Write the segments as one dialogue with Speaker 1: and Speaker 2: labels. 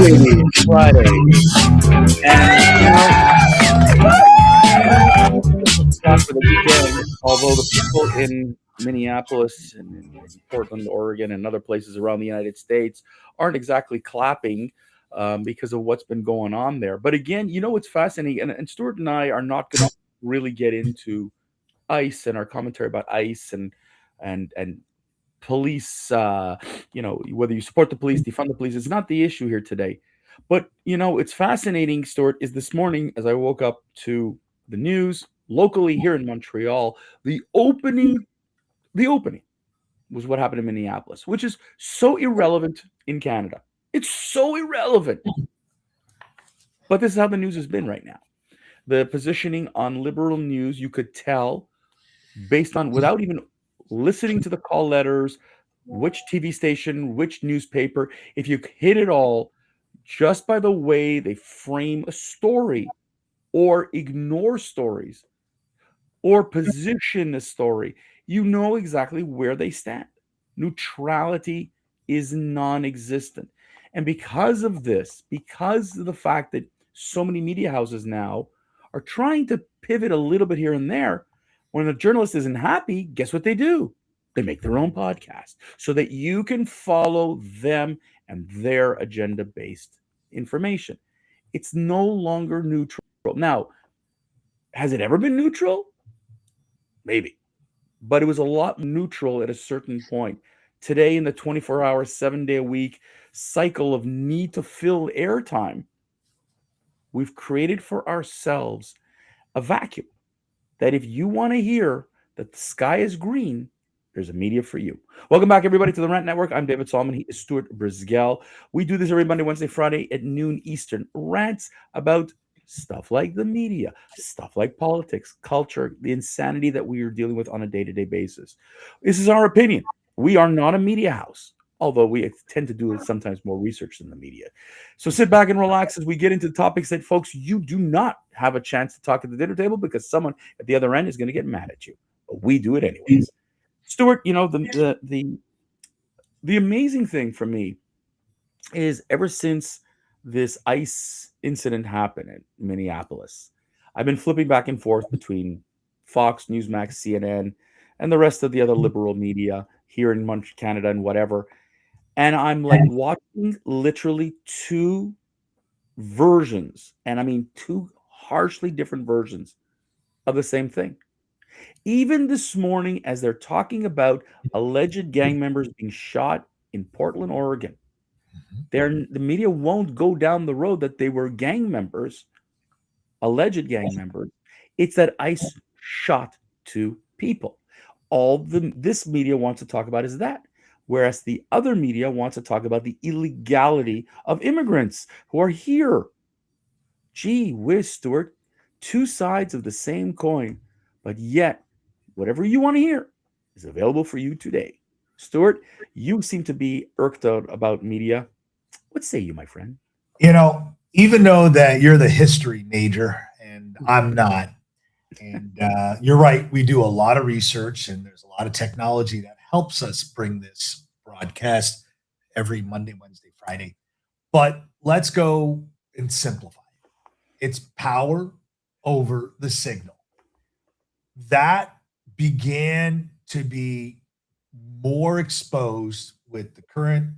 Speaker 1: baby, it's Friday. And, after the weekend, although the people in Minneapolis and in Portland, Oregon, and other places around the United States aren't exactly clapping because of what's been going on there. But again, what's fascinating, and Stuart and I are not going to really get into ICE and our commentary about ICE and police, whether you support the police, defund the police, it's not the issue here today. But, it's fascinating, Stuart, is this morning as I woke up to the news locally here in Montreal, the opening was what happened in Minneapolis, which is so irrelevant in Canada. It's so irrelevant. But this is how the news has been right now. The positioning on liberal news, you could tell based on, without even listening to the call letters, which TV station, which newspaper, if you hit it all just by the way they frame a story or ignore stories or position a story, you know exactly where they stand. Neutrality is non-existent. And because of this, because of the fact that so many media houses now are trying to pivot a little bit here and there, when a journalist isn't happy, guess what they do? They make their own podcast so that you can follow them and their agenda-based information. It's no longer neutral. Now, has it ever been neutral? Maybe. But it was a lot neutral at a certain point. Today, in the 24-hour, 7-day-a-week cycle of need to fill airtime, we've created for ourselves a vacuum that if you want to hear that the sky is green, there's a media for you. Welcome back, everybody, to the Rant Network. I'm David Solomon. He is Stuart Brisgell. We do this every Monday, Wednesday, Friday at noon Eastern. Rants about stuff like the media, stuff like politics, culture, the insanity that we are dealing with on a day-to-day basis. This is our opinion. We are not a media house, although we tend to do sometimes more research than the media. So sit back and relax as we get into the topics that, folks, you do not have a chance to talk at the dinner table because someone at the other end is going to get mad at you. But we do it anyways. Stuart, the amazing thing for me is ever since this ICE incident happened in Minneapolis, I've been flipping back and forth between Fox, Newsmax, CNN, and the rest of the other liberal media here in Canada and whatever. And I'm like watching literally two versions, and I mean two harshly different versions of the same thing. Even this morning, as they're talking about alleged gang members being shot in Portland, Oregon, the media won't go down the road that they were gang members, alleged gang members. It's that ICE shot two people. This media wants to talk about is that, whereas the other media wants to talk about the illegality of immigrants who are here. Gee whiz, Stuart, two sides of the same coin, but yet whatever you want to hear is available for you today. Stuart, you seem to be irked out about media. What say you, my friend?
Speaker 2: Even though that you're the history major and I'm not, and you're right, we do a lot of research and there's a lot of technology that helps us bring this broadcast every Monday, Wednesday, Friday. But let's go and simplify it. It's power over the signal. That began to be more exposed with the current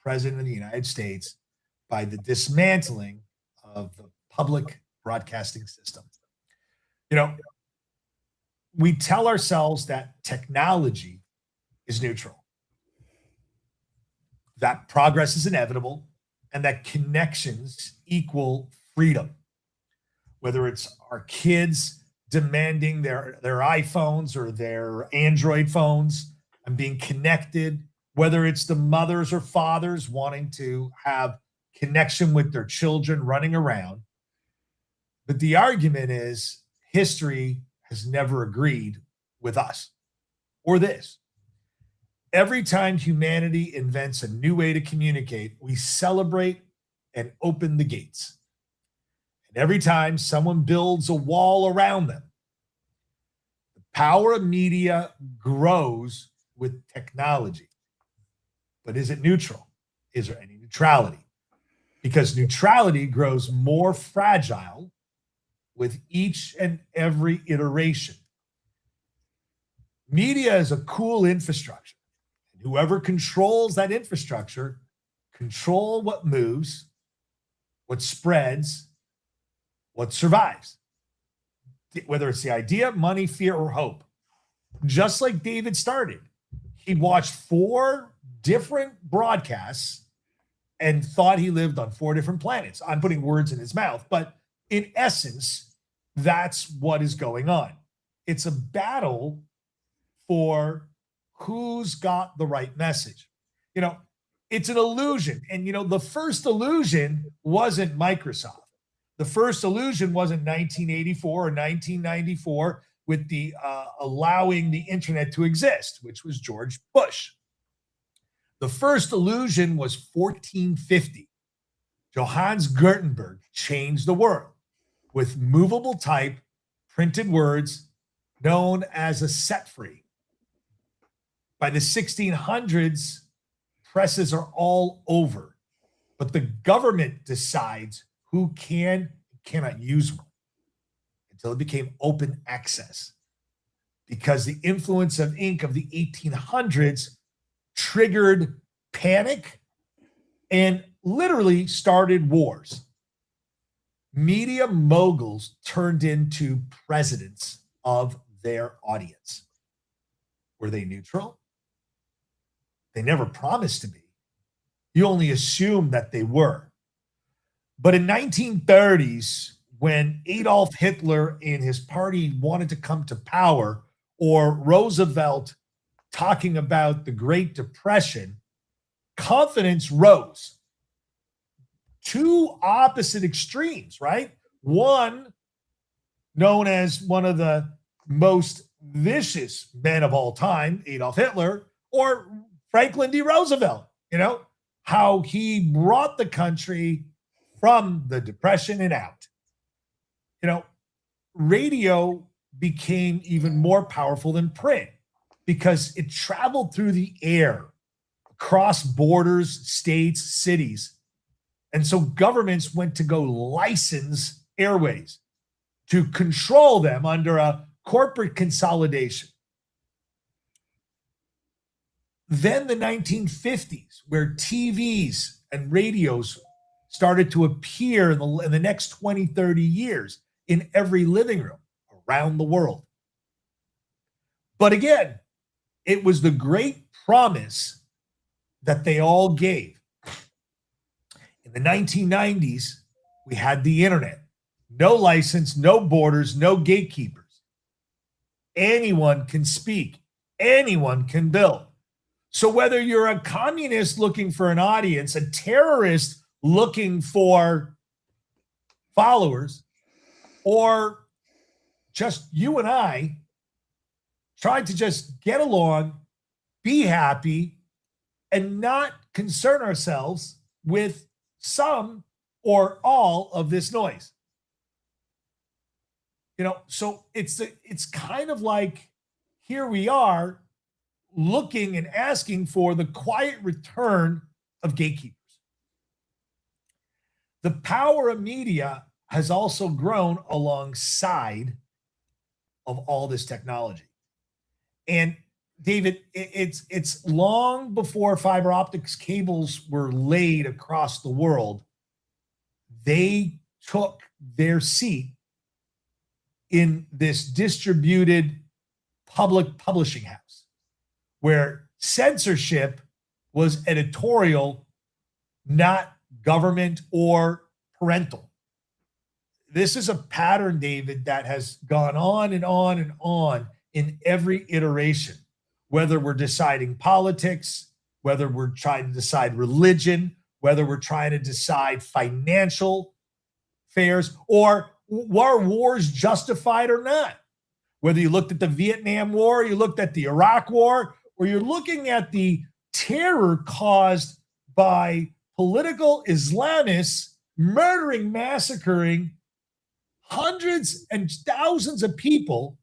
Speaker 2: president of the United States by the dismantling of the public broadcasting system. We tell ourselves that technology is neutral, that progress is inevitable, and that connections equal freedom. Whether it's our kids demanding their iPhones or their Android phones and being connected, whether it's the mothers or fathers wanting to have connection with their children running around. But the argument is history has never agreed with us or this. Every time humanity invents a new way to communicate, we celebrate and open the gates. And every time someone builds a wall around them, the power of media grows with technology. But is it neutral? Is there any neutrality? because neutrality grows more fragile with each and every iteration. Media is a cool infrastructure. Whoever controls that infrastructure control what moves, what spreads, what survives, whether it's the idea, money, fear, or hope. Just like David started, he watched 4 different broadcasts and thought he lived on 4 different planets. I'm putting words in his mouth, but in essence, that's what is going on. It's a battle for who's got the right message. It's an illusion. And, the first illusion wasn't Microsoft. The first illusion wasn't 1984 or 1994 with the allowing the internet to exist, which was George Bush. The first illusion was 1450. Johannes Gutenberg changed the world with movable type, printed words known as a set free. By the 1600s, presses are all over, but the government decides who can and cannot use one until it became open access, because the influence of ink of the 1800s triggered panic and literally started wars. Media moguls turned into presidents of their audience. Were they neutral? They never promised to be. You only assume that they were. But in 1930s, when Adolf Hitler and his party wanted to come to power, or Roosevelt talking about the Great Depression, confidence rose. 2 opposite extremes, right? One, known as one of the most vicious men of all time, Adolf Hitler, or Franklin D. Roosevelt, how he brought the country from the Depression and out. Radio became even more powerful than print because it traveled through the air, across borders, states, cities. And so governments went to go license airways to control them under a corporate consolidation. Then the 1950s, where TVs and radios started to appear in the next 20, 30 years in every living room around the world. But again, it was the great promise that they all gave. In the 1990s, we had the internet. No license, no borders, no gatekeepers. Anyone can speak. Anyone can build. So whether you're a communist looking for an audience, a terrorist looking for followers, or just you and I trying to just get along, be happy, and not concern ourselves with some or all of this noise. So it's kind of like, here we are looking and asking for the quiet return of gatekeepers. The power of media has also grown alongside of all this technology. And David, it's long before fiber optics cables were laid across the world. They took their seat in this distributed public publishing house, where censorship was editorial, not government or parental. This is a pattern, David, that has gone on and on and on in every iteration, whether we're deciding politics, whether we're trying to decide religion, whether we're trying to decide financial affairs, or were wars justified or not? Whether you looked at the Vietnam War, you looked at the Iraq War, or you're looking at the terror caused by political Islamists murdering, massacring hundreds and thousands of people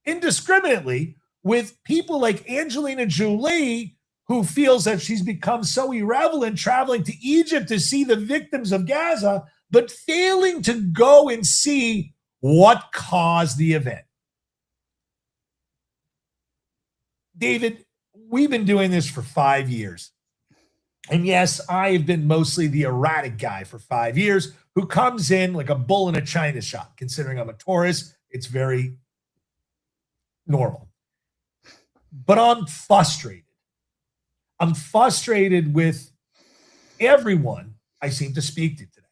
Speaker 2: indiscriminately, with people like Angelina Jolie, who feels that she's become so irrelevant traveling to Egypt to see the victims of Gaza, but failing to go and see what caused the event. David, we've been doing this for 5 years. And yes, I have been mostly the erratic guy for 5 years who comes in like a bull in a china shop. Considering I'm a Taurus, it's very normal. But I'm frustrated. I'm frustrated with everyone I seem to speak to today.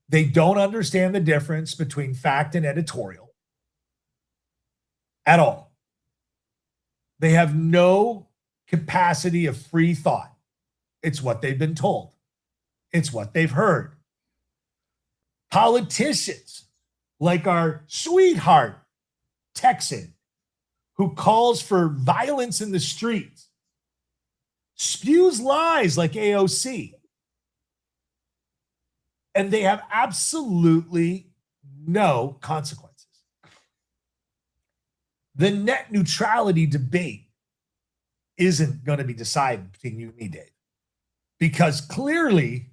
Speaker 2: They don't understand the difference between fact and editorial at all. They have no capacity of free thought. It's what they've been told. It's what they've heard. Politicians like our sweetheart Texan who calls for violence in the streets, spews lies like AOC, and they have absolutely no consequences. The net neutrality debate isn't going to be decided between you and me, Dave, because clearly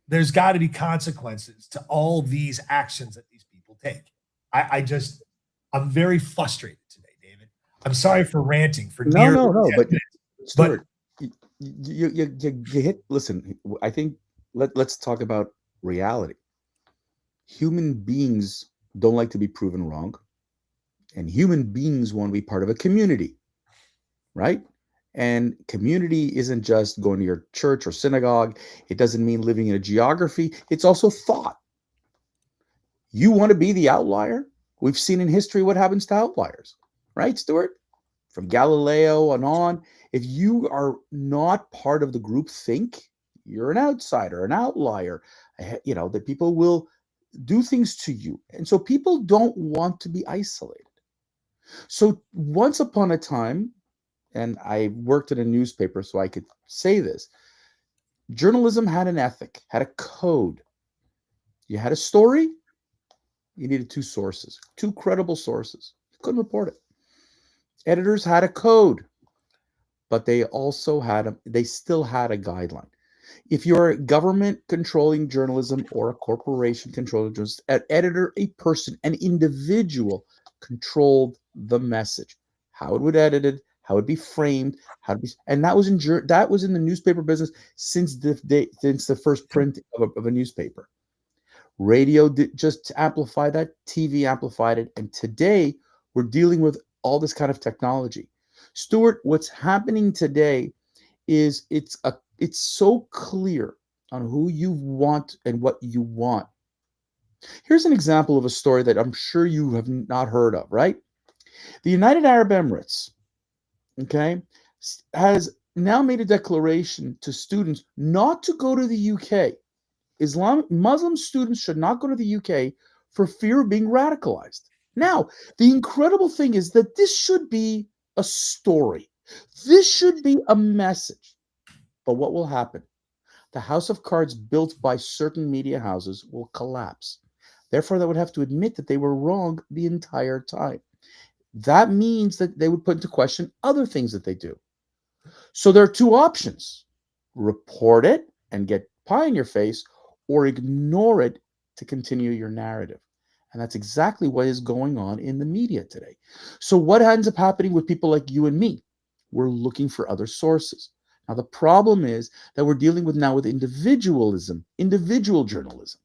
Speaker 2: there's got to be consequences to all these actions that these people take. I'm very frustrated today, David. I'm sorry for ranting for nearly 10
Speaker 1: But
Speaker 2: minutes.
Speaker 1: Stuart, you hit. Listen, I think let's talk about reality. Human beings don't like to be proven wrong, and human beings want to be part of a community, right? And community isn't just going to your church or synagogue. It doesn't mean living in a geography. It's also thought. You want to be the outlier? We've seen in history what happens to outliers, right, Stuart? From Galileo and on. If you are not part of the group think, you're an outsider, an outlier. That people will do things to you. And so people don't want to be isolated. So once upon a time, and I worked in a newspaper, so I could say this, journalism had an ethic, had a code. You had a story, you needed two sources, two credible sources. You couldn't report it. Editors had a code, but they still had a guideline. If you're a government controlling journalism or a corporation controlling journalism, an editor, a person, an individual controlled the message, how it would be edited, how it would be framed, and that was in the newspaper business since the first print of a newspaper. Radio did just amplify that, TV amplified it, and today we're dealing with all this kind of technology. Stuart, what's happening today is it's so clear on who you want and what you want. Here's an example of a story that I'm sure you have not heard of, right? The United Arab Emirates, okay, has now made a declaration to students not to go to the UK. Muslim students should not go to the UK for fear of being radicalized. Now, the incredible thing is that this should be a story. This should be a message. But what will happen? The house of cards built by certain media houses will collapse. Therefore, they would have to admit that they were wrong the entire time. That means that they would put into question other things that they do. So there are two options: report it and get pie in your face, or ignore it to continue your narrative. And that's exactly what is going on in the media today. So what ends up happening with people like you and me? We're looking for other sources. Now, the problem is that we're dealing with individualism, individual journalism.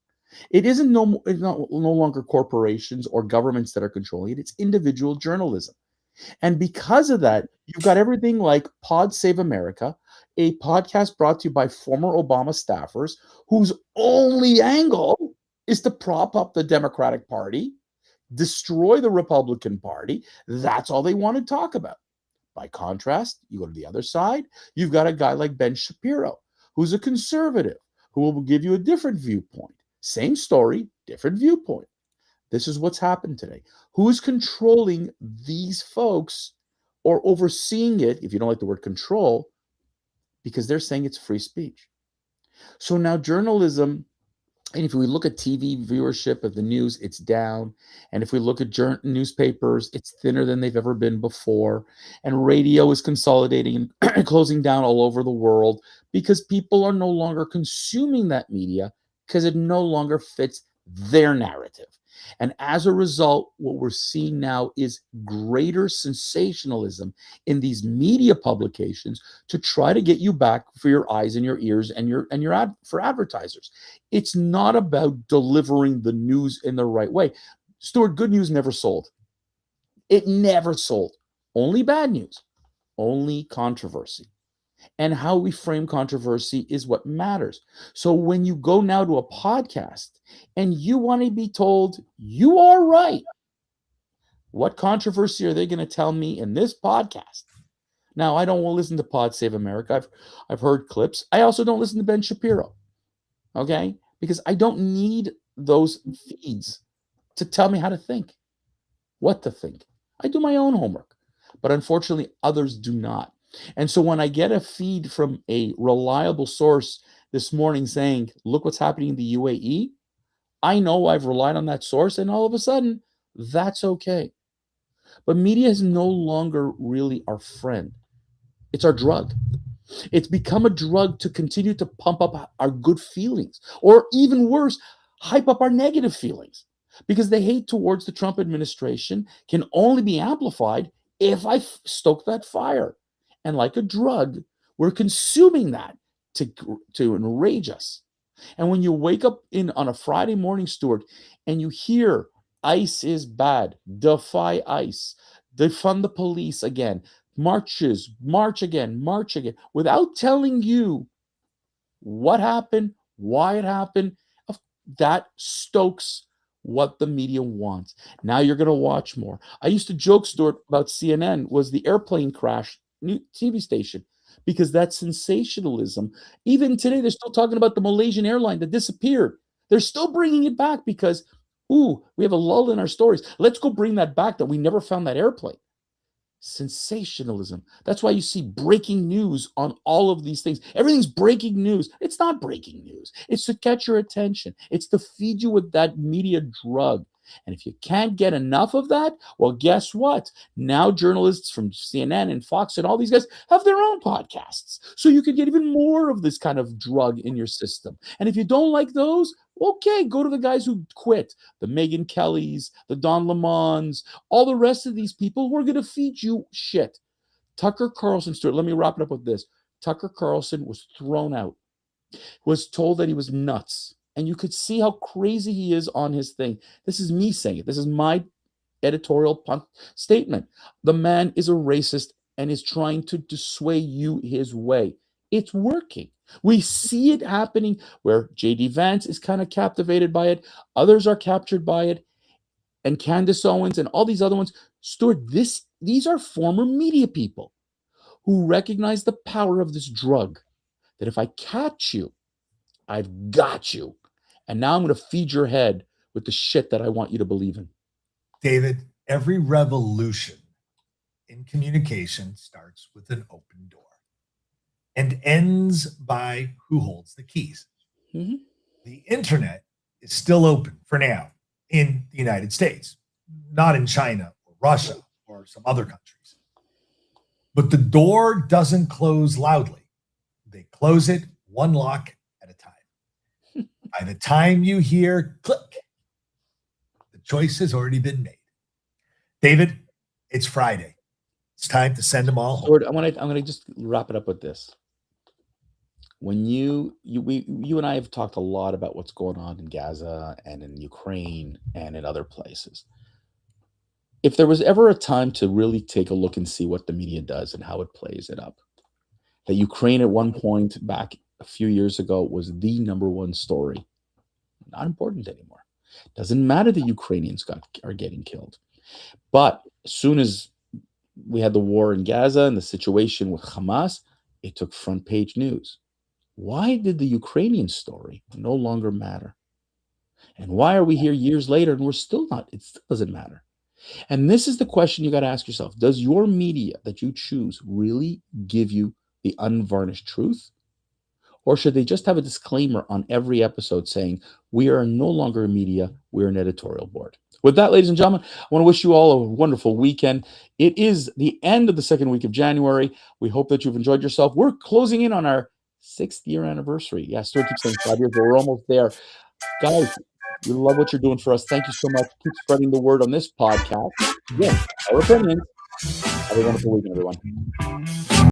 Speaker 1: It's not no longer corporations or governments that are controlling it. It's individual journalism. And because of that, you've got everything like Pod Save America, a podcast brought to you by former Obama staffers whose only angle is to prop up the Democratic Party, destroy the Republican Party. That's all they want to talk about. By contrast, you go to the other side, you've got a guy like Ben Shapiro, who's a conservative, who will give you a different viewpoint. Same story, different viewpoint. This is what's happened today. Who is controlling these folks or overseeing it, if you don't like the word control, because they're saying it's free speech. So now journalism And if we look at TV viewership of the news, it's down. And if we look at newspapers, it's thinner than they've ever been before. And radio is consolidating and closing down all over the world because people are no longer consuming that media because it no longer fits their narrative. And as a result, what we're seeing now is greater sensationalism in these media publications to try to get you back for your eyes and your ears and your ad for advertisers. It's not about delivering the news in the right way. Stuart, good news never sold. It never sold. Only bad news, only controversy. And how we frame controversy is what matters. So when you go now to a podcast and you want to be told you are right, what controversy are they going to tell me in this podcast? Now, I don't want to listen to Pod Save America. I've heard clips. I also don't listen to Ben Shapiro. Okay? Because I don't need those feeds to tell me how to think, what to think. I do my own homework, but unfortunately, others do not. And so when I get a feed from a reliable source this morning saying, look what's happening in the UAE, I know I've relied on that source, and all of a sudden, that's okay. But media is no longer really our friend, it's our drug. It's become a drug to continue to pump up our good feelings, or even worse, hype up our negative feelings. Because the hate towards the Trump administration can only be amplified if I stoke that fire. And like a drug, we're consuming that to, to enrage us. And when you wake up in on a Friday morning, Stuart, and you hear ICE is bad, defy ICE, defund the police again, marches, march again, without telling you what happened, why it happened, that stokes what the media wants. Now you're going to watch more. I used to joke, Stuart, about CNN was the airplane crash new TV station because that sensationalism. Even today, they're still talking about the Malaysian airline that disappeared. They're still bringing it back because, ooh, we have a lull in our stories. Let's go bring that back that we never found that airplane. Sensationalism. That's why you see breaking news on all of these things. Everything's breaking news. It's not breaking news. It's to catch your attention. It's to feed you with that media drug. And if you can't get enough of that, well, guess what? Now journalists from CNN and Fox and all these guys have their own podcasts. So you can get even more of this kind of drug in your system. And if you don't like those, okay, go to the guys who quit, the Megyn Kellys, the Don Lemons, all the rest of these people who are going to feed you shit. Tucker Carlson, Stuart, let me wrap it up with this. Tucker Carlson was thrown out, was told that he was nuts. And you could see how crazy he is on his thing. This is me saying it. This is my editorial statement. The man is a racist and is trying to dissuade you his way. It's working. We see it happening where JD Vance is kind of captivated by it. Others are captured by it. And Candace Owens and all these other ones. Stuart, these are former media people who recognize the power of this drug. That if I catch you, I've got you. And now I'm going to feed your head with the shit that I want you to believe in.
Speaker 2: David, every revolution in communication starts with an open door and ends by who holds the keys.
Speaker 1: Mm-hmm.
Speaker 2: The internet is still open for now in the United States, not in China or Russia or some other countries. But the door doesn't close loudly. They close it one lock at a time. By the time you hear click, the choice has already been made. David, it's Friday. It's time to send them all home.
Speaker 1: Lord, I'm gonna just wrap it up with this. When you and I have talked a lot about what's going on in Gaza and in Ukraine and in other places. If there was ever a time to really take a look and see what the media does and how it plays it up, that Ukraine at one point back a few years ago was the number one story. Not important anymore. Doesn't matter that Ukrainians are getting killed. But as soon as we had the war in Gaza and the situation with Hamas, it took front page news. Why did the Ukrainian story no longer matter? And why are we here years later and we're still not? It still doesn't matter. And this is the question you got to ask yourself. Does your media that you choose really give you the unvarnished truth? Or should they just have a disclaimer on every episode saying, we are no longer a media, we're an editorial board? With that, ladies and gentlemen, I want to wish you all a wonderful weekend. It is the end of the second week of January. We hope that you've enjoyed yourself. We're closing in on our 6th-year anniversary. Yeah, Stuart keeps saying 5 years, but we're almost there. Guys, we love what you're doing for us. Thank you so much. Keep spreading the word on this podcast. Again, our opinions. Have a wonderful weekend, everyone.